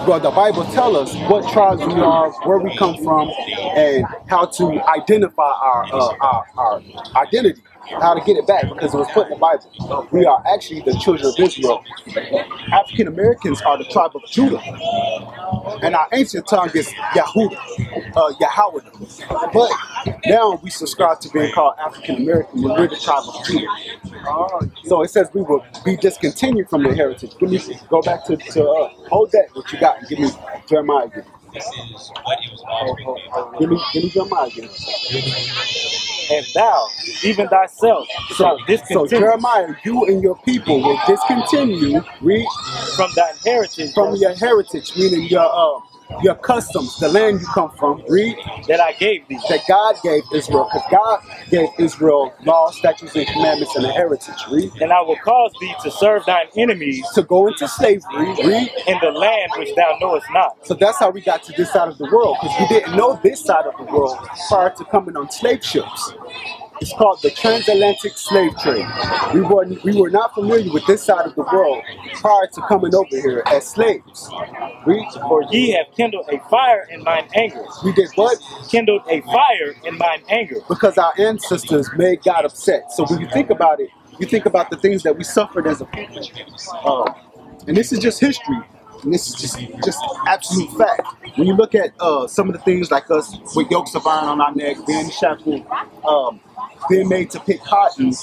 Well, the Bible tells us what tribes we are, where we come from, and how to identify our identity, how to get it back, because it was put in the Bible. We are actually the children of Israel. African Americans are the tribe of Judah, and our ancient tongue is Yahudah, Yahweh. But now we subscribe to being called African American when we're the tribe of Judah. So it says we will be discontinued from the heritage. Give me, go back to hold that what you got and give me Jeremiah again. Give me Jeremiah again. And thou, even thyself, shalt discontinue. So Jeremiah, you and your people will discontinue, read, from thy heritage, from your heritage, meaning your customs, the land you come from, read, that I gave thee, that God gave Israel, because God gave Israel laws, statutes, and commandments, and a heritage, read. And I will cause thee to serve thine enemies, to go into slavery, read, in the land which thou knowest not. So that's how we got to this side of the world, because we didn't know this side of the world prior to coming on slave ships. It's called the transatlantic slave trade. We were not familiar with this side of the world prior to coming over here as slaves. For ye have kindled a fire in mine anger. We did what? Kindled a fire in mine anger. Because our ancestors made God upset. So when you think about it, you think about the things that we suffered as a people. And this is just history. And this is just absolute fact. When you look at some of the things like us with yokes of iron on our neck, being shackled, being made to pick cotton,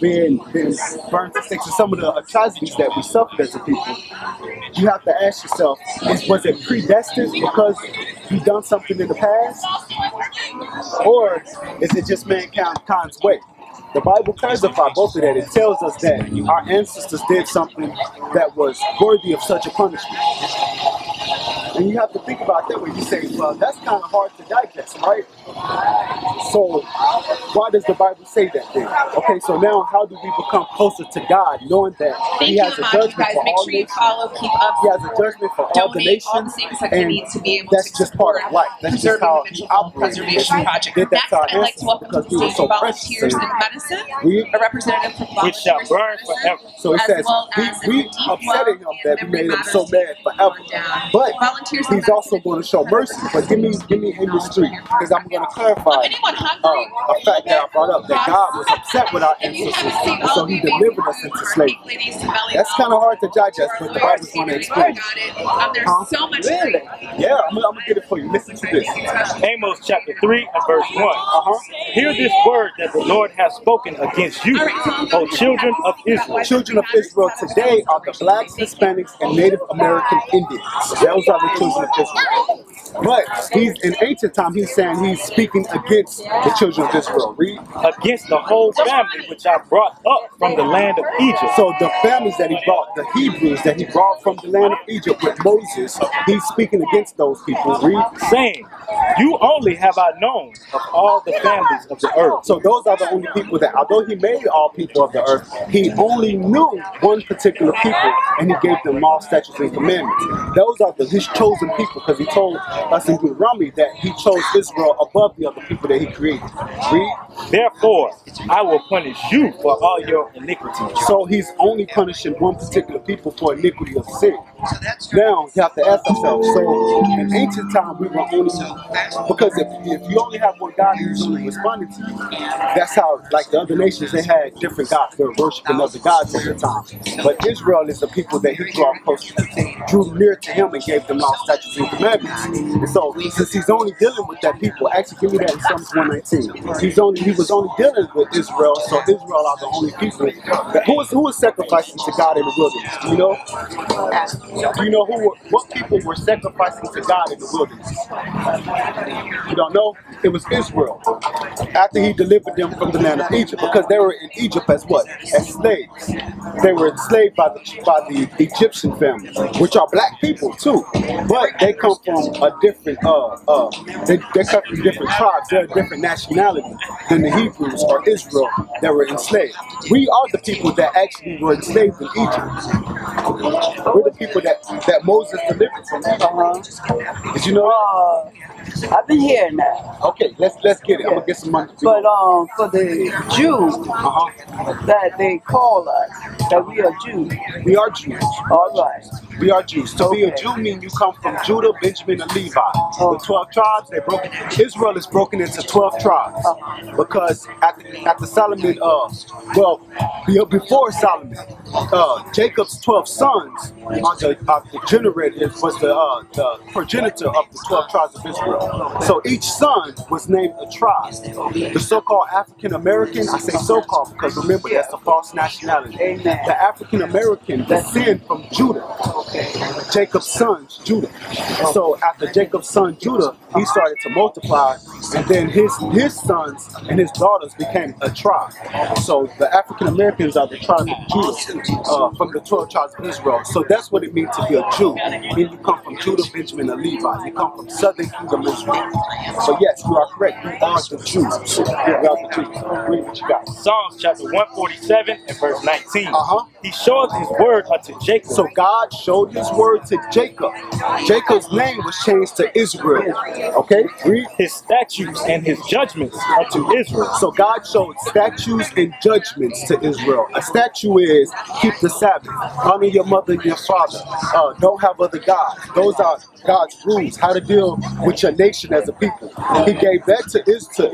being burned to sticks, and some of the atrocities that we suffered as a people, you have to ask yourself, was it predestined because you've done something in the past? Or is it just mankind's way? The Bible clarifies both of that. It tells us that our ancestors did something that was worthy of such a punishment. And you have to think about that when you say, well, that's kind of hard to digest, right? So why does the Bible say that then? Okay, so now how do we become closer to God, knowing that He has a judgment for all nations? He has a judgment for all the nations, and that's just part of life. That's just how He operates. That's our ancestors, because we were so precious. A representative from which shall burn forever. So it says, we upsetting Him that we made Him so mad forever. But He's also going to show mercy. But give me Amos 3, because I'm going to clarify a fact that I brought up, that God was upset with our ancestors, and so He delivered us into slavery. That's kind of hard to digest, but the Bible's going to explain. Really? Yeah, I'm going to get it for you. Listen to this. Amos chapter 3 and verse 1. Hear this word that the Lord has spoken against you, O children of Israel. Children of Israel today are the blacks, Hispanics, and Native American Indians. Those are the children of Israel. But in ancient time, he's saying he's speaking against the children of Israel. Read. Against the whole family which I brought up from the land of Egypt. So the families that he brought, the Hebrews that he brought from the land of Egypt with Moses, he's speaking against those people. Read. Saying, you only have I known of all the families of the earth. So those are the only people that, although he made all people of the earth, he only knew one particular people, and he gave them law, statutes, and commandments. Those are his chosen people, because he told us in Deuteronomy that he chose Israel above the other people that he created. Read. Therefore, I will punish you for all your iniquities. So he's only punishing one particular people for iniquity of sin. Now, you have to ask yourself, so in ancient time, we were only, because if you only have one God who's only responding to you, that's how, like the other nations, they had different gods. They were worshiping other gods at the time. But Israel is the people that he brought close to, drew near to him and gave them law, statutes, and commandments. And so, since he's only dealing with that people, actually give me that in Psalms 119. He was only dealing with Israel, so Israel are the only people that, who was sacrificing to God in the wilderness. Do you know? Do you know what people were sacrificing to God in the wilderness? You don't know? It was Israel. After he delivered them from the land of Egypt, because they were in Egypt as what? As slaves. They were enslaved by the Egyptian family, which are black people too, but they come from a different they come from different tribes. They're a different nationality than the Hebrews or Israel that were enslaved. We are the people that actually were enslaved in Egypt. We're the people that Moses delivered from. Did you know? I've been hearing that. Okay, let's get it. I'm gonna get some money. But for the Jews that they call us, that we are Jews. We are Jews. All right. We are Jews. To be a Jew means you come from Judah, Benjamin, and Levi. The 12 tribes, they broke. Israel is broken into 12 tribes because after Solomon, before Solomon, Jacob's 12 sons was the progenitor of the 12 tribes of Israel. So each son was named a tribe. The so-called African American, I say so-called because remember that's a false nationality. The African American descend from Judah. Jacob's sons, Judah. So after Jacob's son Judah, he started to multiply, and then his sons and his daughters became a tribe. So the African Americans are the tribe of Judah from the 12 tribes of Israel. So that's what it means to be a Jew. You come from Judah, Benjamin, and Levi. You come from Southern Kingdom Israel. So yes, you are correct. You are the Jews. We are the Jews. Read what you got. Psalms chapter 147 and verse 19. He showed his word unto Jacob. So God showed his word to Jacob. Jacob's name was changed to Israel. Okay? Read. His statutes and his judgments unto Israel. So God showed statutes and judgments to Israel. A statute is keep the Sabbath, honor your mother and your father, don't have other gods. Those are God's rules, how to deal with your nation as a people. He gave that to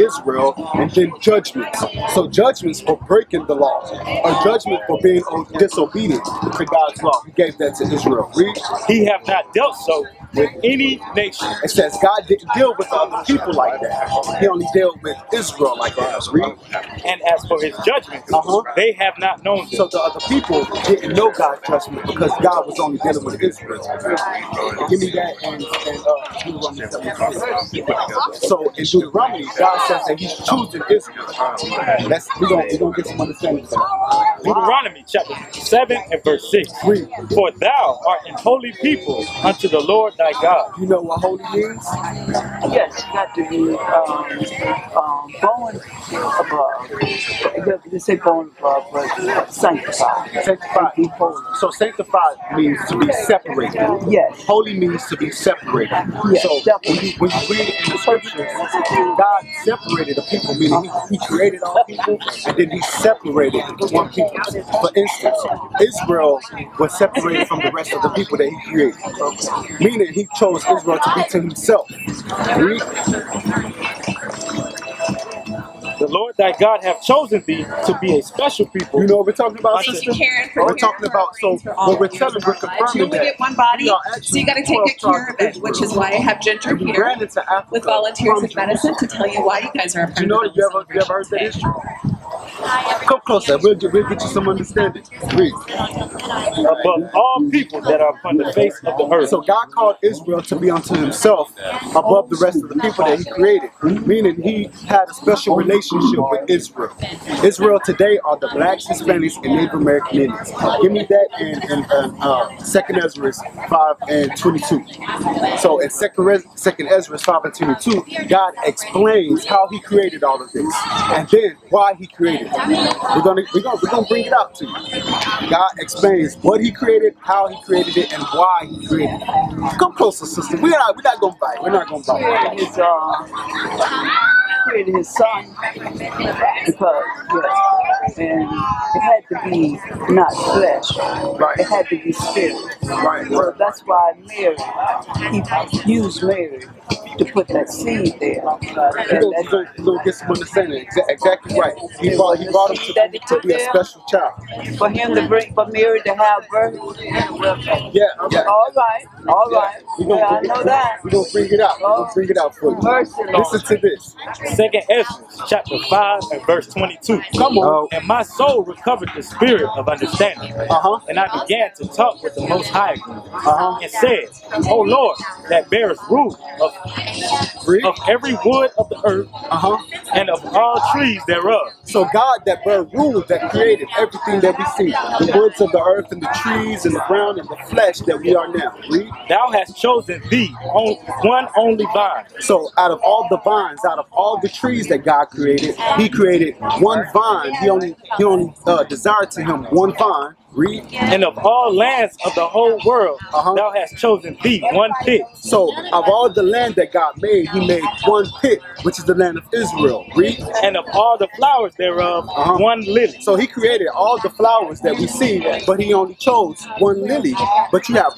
Israel, and then judgments. So judgments for breaking the law, or judgment for being disobedient to God's law. He gave that to Israel. Read. He have not dealt so with any nation. It says God didn't deal with other people like that. He only dealt with Israel like that. Read. And as for his judgments, they have not known them. So the other people didn't know God's judgment because God was only dealing with Israel. Give me that and Deuteronomy 7. So in Deuteronomy, God says that he's choosing Israel. We're gonna get some understanding of that. Deuteronomy chapter 7 and verse 6. Read. For thou art an holy people unto the Lord thy God. You know what holy means? Yes, you got to be born above. They say born above, but sanctified. Sanctified. So sanctified means to be separated. Yes. Holy means to be separated. Yes, so when you read it in the scriptures, God separated the people, meaning he created all people, and then he separated one people. For instance, Israel was separated from the rest of the people that he created. Meaning he chose Israel to be to himself. Read. The Lord thy God hath chosen thee to be a special people. You know what we're talking about, sister? We're talking about, so what we're telling, we're confirming You only get one body, so you got to take good care of it, which is why I have Ginger here with volunteers of medicine to tell you why you guys are a part of it. You ever heard that history? Come closer, we'll get you some understanding. Read. Above all people that are upon the face of the earth. So God called Israel to be unto himself above the rest of the people that he created, meaning he had a special relationship with Israel. Israel today are the blacks, Hispanics, and Native American Indians. Give me that in 2nd Ezra 5 and 22. So in 2nd Ezra 5 and 22, God explains how he created all of this, and then why he created it. We're gonna bring it out to you. God explains what he created, how he created it, and why he created it. Come closer, sister. We're not gonna fight. We're not gonna fight. Created his son because and it had to be not flesh, it had to be spirit. So that's why Mary, he used Mary to put that seed there. You're gonna get some understanding. Exactly right. He brought him to be a special child. For him to bring, for Mary to have birth. Yeah. All right. I know that. We're gonna bring it out. We're gonna bring it out for you. Listen to this. 2nd Ezra chapter 5 and verse 22. Come on. And my soul recovered the spirit of understanding. And I began to talk with the Most High and said, O Lord, that bearest rule of every wood of the earth and of all trees thereof. So God that bear rule, that created everything that we see, the woods of the earth and the trees and the ground and the flesh that we are now. Read. Thou hast chosen thee one only vine. So out of all the vines, out of all the trees that God created, he created one vine. He only desired to him one vine, Read. And of all lands of the whole world, thou hast chosen thee one pit. So of all the land that God made, he made one pit, which is the land of Israel. Read. And of all the flowers thereof, one lily. So he created all the flowers that we see, but he only chose one lily. But you have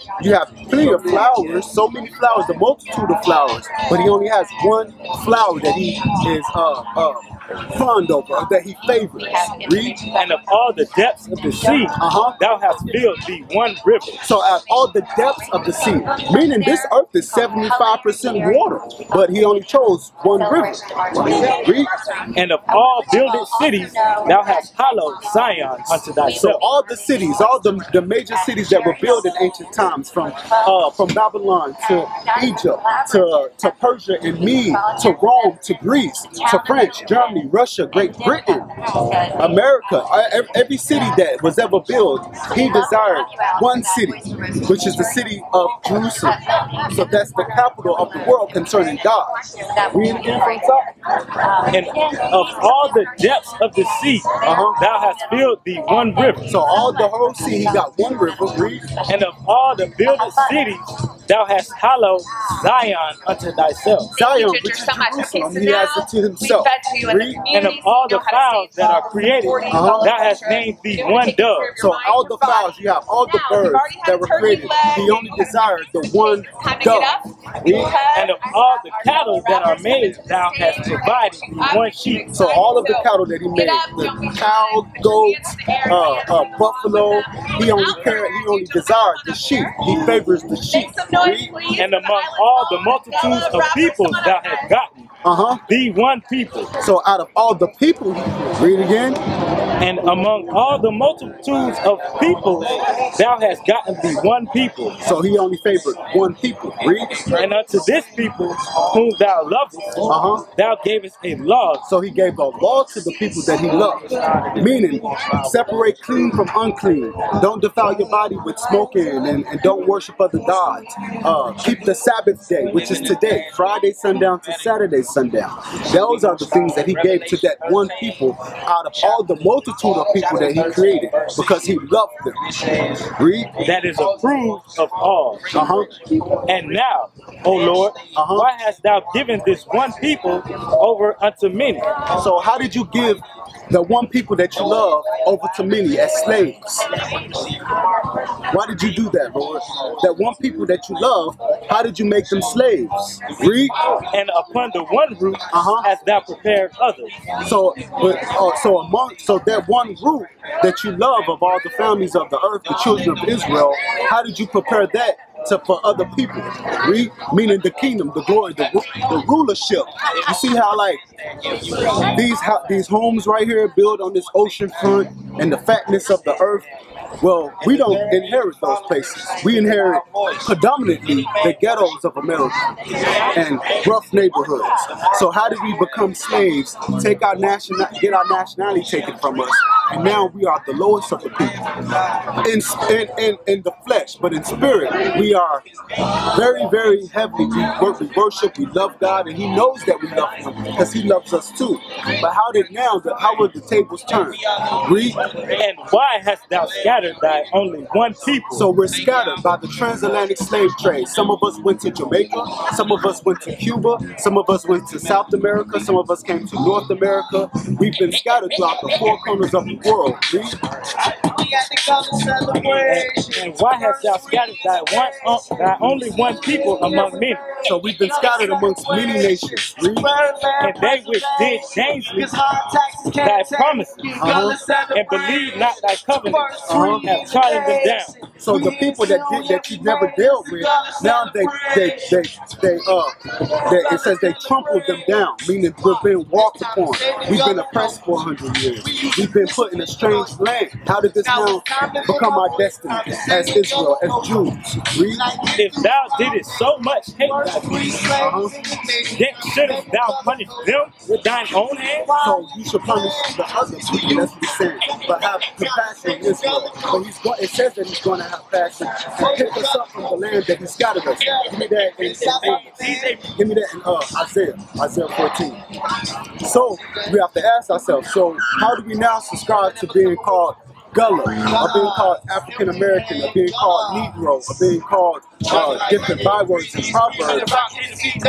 plenty of flowers, so many flowers, a multitude of flowers, but he only has one flower that he is fond over, that he favors. Read. And of all the depths of the sea, thou hast filled thee one river. So at all the depths of the sea, meaning this earth is 75% water, but he only chose one river. Read. And of all builded cities, thou hast hallowed Zion unto thyself. So all the cities, all the major cities that were built in ancient times, from Babylon to Egypt to Persia and Mede to Rome to Greece to France, Germany, Russia, Great Britain, America, every city that was ever built, he desired one city, which is the city of Jerusalem. So that's the capital of the world concerning God. Read again from top. And of all the depths of the sea, thou hast filled thee one river. So all the whole sea, he got one river. Read. And of all the builded cities, thou hast hallowed Zion unto thyself. Zion, which is Jerusalem, he has it to himself. Read. And of all the fowls that are created, thou hast named thee one dove. So all the fowls, you have all the birds that were created, he only desired the one dove. And of all the cattle that are made, thou hast provided one sheep. So all of the cattle that he made, the cow, goats, buffalo, he only desired the sheep. He favors the sheep. And among all the multitudes of peoples thou hast gotten thee one people. So out of all the people, read again. And among all the multitudes of peoples thou hast gotten thee one people. So he only favored one people. Read. And unto this people whom thou lovest, thou gavest a law. So he gave a law to the people that he loved. Meaning, separate clean from unclean. Don't defile your body with smoking and don't worship other gods. Keep the Sabbath day, which is today, Friday sundown to Saturday sundown. Those are the things that he gave to that one people out of all the multitude of people that he created, because he loved them. Read. That is approved of all. And now, O Lord, why hast thou given this one people over unto many? So how did you give the one people that you love over to many as slaves? Why did you do that, Lord? That one people that you love, how did you make them slaves? Read. And upon the one root hast thou prepared others. So that one root that you love of all the families of the earth, the children of Israel, how did you prepare that for other people? Read. Meaning the kingdom, the glory, the rulership. You see how like these homes right here built on this ocean front and the fatness of the earth? Well, we don't inherit those places. We inherit predominantly the ghettos of America and rough neighborhoods. So how did we become slaves, get our nationality taken from us, and now we are the lowest of the people in the flesh, but in spirit we are very, very heavily. We worship, we love God, and he knows that we love him because he loves us too. But how were the tables turned? Read. And why hast thou scattered thy only one people? So we're scattered by the transatlantic slave trade. Some of us went to Jamaica, some of us went to Cuba, some of us went to South America, some of us came to North America. We've been scattered throughout the four corners of the world. And why hast thou scattered thy only one people among many? So we've been scattered amongst many nations. And they which did dangerously thy promises and believed not thy covenants have trodden them down. So the people that you never dealt with, now it says they trampled them down, meaning we've been walked upon. We've been oppressed for 100 years. We've been put in a strange land. How did this now become our destiny as Israel, as Jews? Read. If thou didst so much hate thy people, then shouldst thou punish them with thine own hand? So you should punish the other people, that's what he's saying. But have compassion in Israel. But it says that he's going to have passion and pick us up from the land that he scattered us. Give me that in Amos. Give me that in Isaiah 14. So we have to ask ourselves, so how do we now subscribe to being called Gullah, are being called African American, are being called Negro, are being called different bywords and proverbs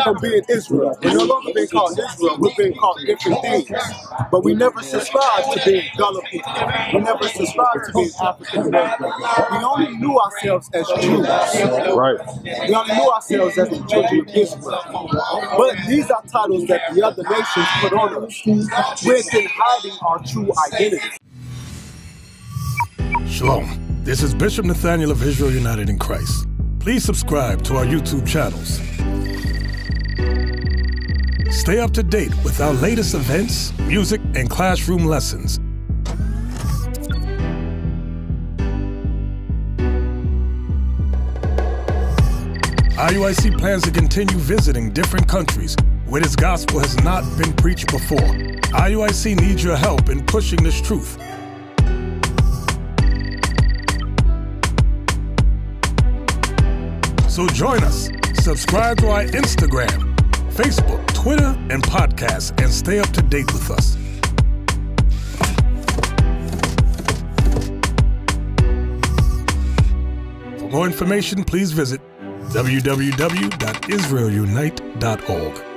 from being Israel. We're no longer being called Israel, we're being called different things. But we never subscribed to being Gullah people. We never subscribed to being African American. We only knew ourselves as Jews. Right. We only knew ourselves as the children of Israel. But these are titles that the other nations put on us, within hiding our true identity. Shalom. This is Bishop Nathaniel of Israel United in Christ. Please subscribe to our YouTube channels. Stay up to date with our latest events, music, and classroom lessons. IUIC plans to continue visiting different countries where this gospel has not been preached before. IUIC needs your help in pushing this truth. So join us, subscribe to our Instagram, Facebook, Twitter, and podcasts, and stay up to date with us. For more information, please visit www.israelunite.org.